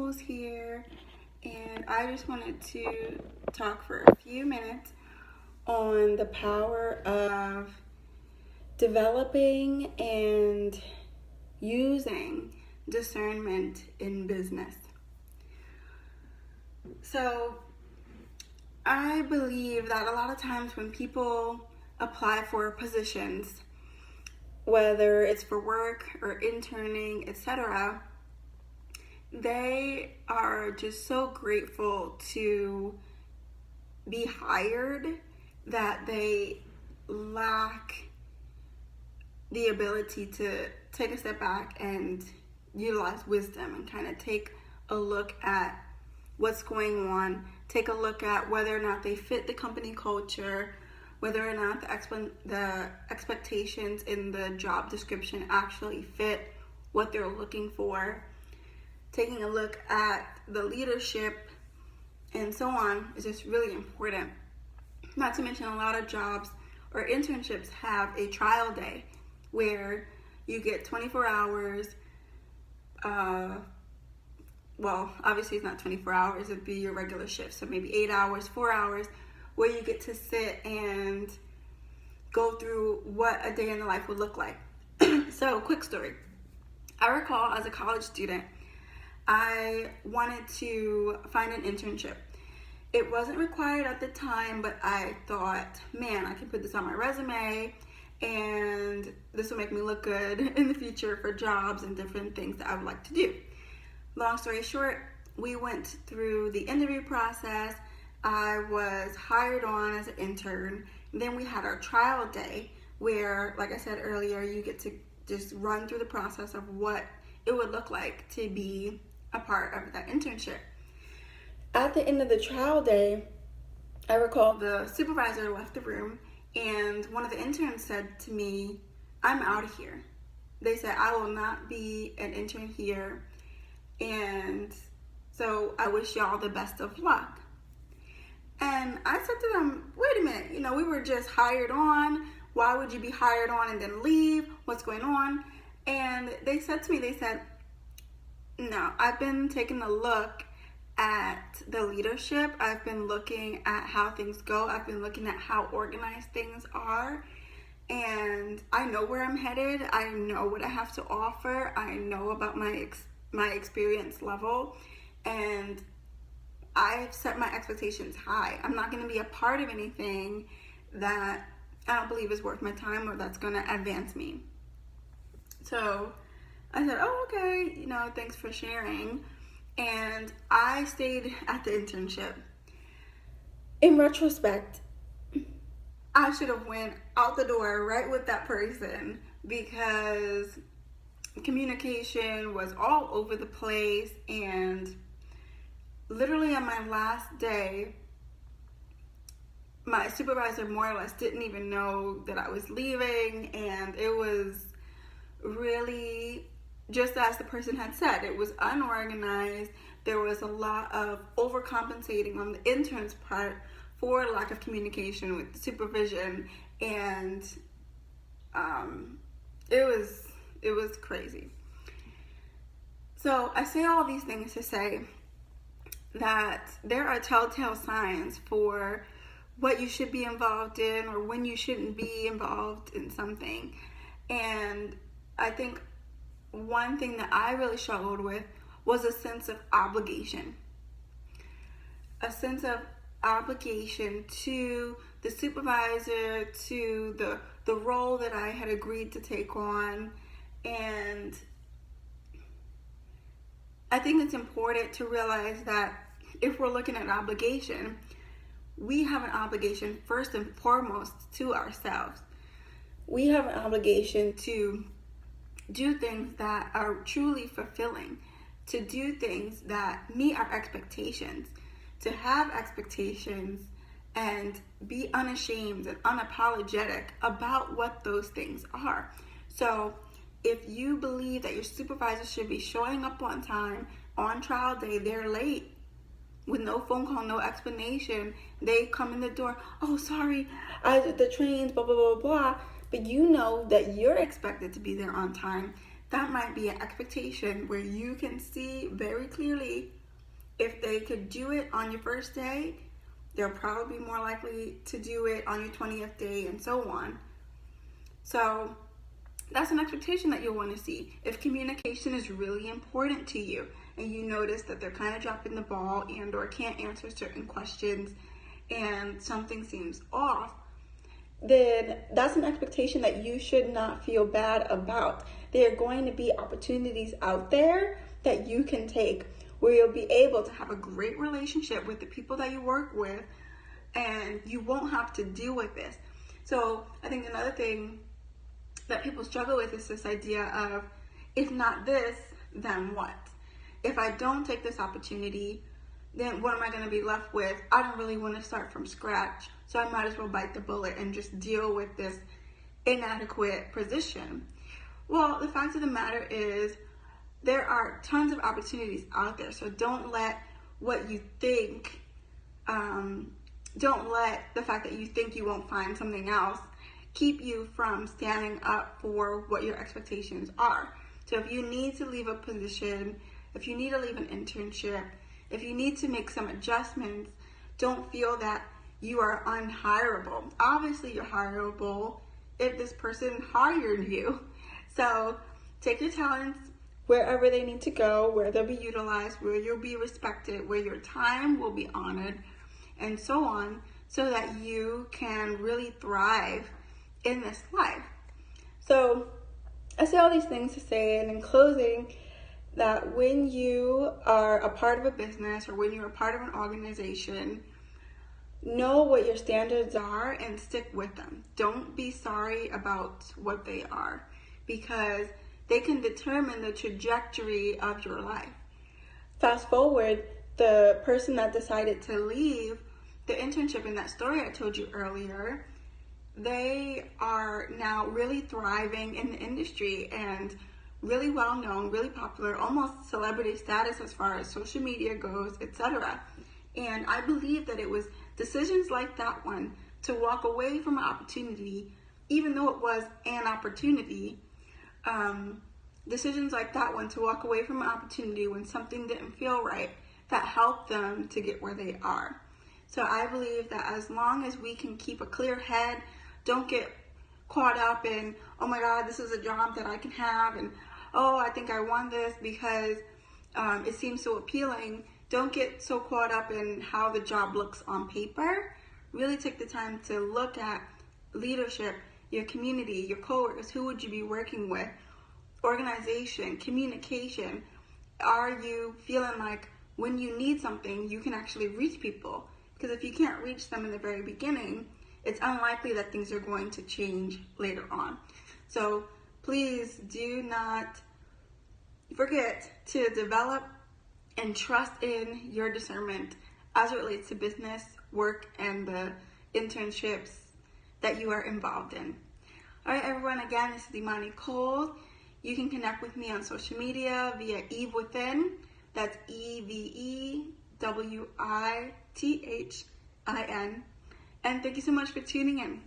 Jules here, and I just wanted to talk for a few minutes on the power of developing and using discernment in business. So I believe that a lot of times when people apply for positions, whether it's for work or interning, etc., they are just so grateful to be hired that they lack the ability to take a step back and utilize wisdom and kind of take a look at what's going on, take a look at whether or not they fit the company culture, whether or not the expectations in the job description actually fit what they're looking for, taking a look at the leadership and so on is just really important. Not to mention, a lot of jobs or internships have a trial day where you get 24 hours. Well, obviously it's not 24 hours, it'd be your regular shift, so maybe 8 hours, 4 hours, where you get to sit and go through what a day in the life would look like. So, quick story. I recall as a college student, I wanted to find an internship. It wasn't required at the time, but I thought, man, I can put this on my resume and this will make me look good in the future for jobs and different things that I would like to do. Long story short, we went through the interview process. I was hired on as an intern. Then we had our trial day where, like I said earlier, you get to just run through the process of what it would look like to be a part of that internship. At the end of the trial day, I recall the supervisor left the room and one of the interns said to me, "I'm out of here." They said, "I will not be an intern here, and so I wish y'all the best of luck." And I said to them, wait a minute, we were just hired on. Why would you be hired on and then leave? What's going on? And they said to me, no, I've been taking a look at the leadership. I've been looking at how things go. I've been looking at how organized things are. And I know where I'm headed. I know what I have to offer. I know about my experience level. And I've set my expectations high. I'm not going to be a part of anything that I don't believe is worth my time or that's going to advance me. So I said, oh, okay, thanks for sharing. And I stayed at the internship. In retrospect, I should have went out the door right with that person because communication was all over the place, and literally on my last day, my supervisor more or less didn't even know that I was leaving, and it was really, just as the person had said, it was unorganized. There was a lot of overcompensating on the intern's part for lack of communication with the supervision, and it was crazy. So I say all these things to say that there are telltale signs for what you should be involved in or when you shouldn't be involved in something. And I think one thing that I really struggled with was a sense of obligation. A sense of obligation to the supervisor, to the role that I had agreed to take on. And I think it's important to realize that if we're looking at obligation, we have an obligation first and foremost to ourselves. We have an obligation to do things that are truly fulfilling, to do things that meet our expectations, to have expectations and be unashamed and unapologetic about what those things are. So if you believe that your supervisor should be showing up on time, on trial day, they're late, with no phone call, no explanation, they come in the door, oh, sorry, the trains, blah, blah, blah, blah, but you know that you're expected to be there on time, that might be an expectation where you can see very clearly if they could do it on your first day, they're probably more likely to do it on your 20th day, and so on. So that's an expectation that you'll want to see. If communication is really important to you and you notice that they're kind of dropping the ball and or can't answer certain questions and something seems off, then that's an expectation that you should not feel bad about. There are going to be opportunities out there that you can take where you'll be able to have a great relationship with the people that you work with, and you won't have to deal with this. So I think another thing that people struggle with is this idea of, if not this, then what? If I don't take this opportunity, then what am I going to be left with? I don't really want to start from scratch, so I might as well bite the bullet and just deal with this inadequate position. Well, the fact of the matter is there are tons of opportunities out there, so don't let what you think, don't let the fact that you think you won't find something else keep you from standing up for what your expectations are. So if you need to leave a position, if you need to leave an internship, if you need to make some adjustments, don't feel that you are unhireable. Obviously you're hireable if this person hired you. So take your talents wherever they need to go, where they'll be utilized, where you'll be respected, where your time will be honored, and so on, so that you can really thrive in this life. So I say all these things to say, and in closing, that when you are a part of a business or when you're a part of an organization, know what your standards are and stick with them. Don't be sorry about what they are, because they can determine the trajectory of your life. Fast forward, the person that decided to leave the internship in that story I told you earlier, they are now really thriving in the industry and really well known, really popular, almost celebrity status as far as social media goes, etc. And I believe that it was decisions like that one to walk away from an opportunity, even though it was an opportunity, decisions like that one to walk away from an opportunity when something didn't feel right, that helped them to get where they are. So I believe that as long as we can keep a clear head, don't get caught up in, oh my God, this is a job that I can have, and oh, I think I want this because it seems so appealing. Don't get so caught up in how the job looks on paper. Really take the time to look at leadership, your community, your coworkers, who would you be working with, organization, communication. Are you feeling like when you need something, you can actually reach people? Because if you can't reach them in the very beginning, it's unlikely that things are going to change later on. So please do not forget to develop and trust in your discernment as it relates to business, work, and the internships that you are involved in. All right, everyone, again, this is Imani Cole. You can connect with me on social media via Eve Within. That's EVEWITHIN. And thank you so much for tuning in.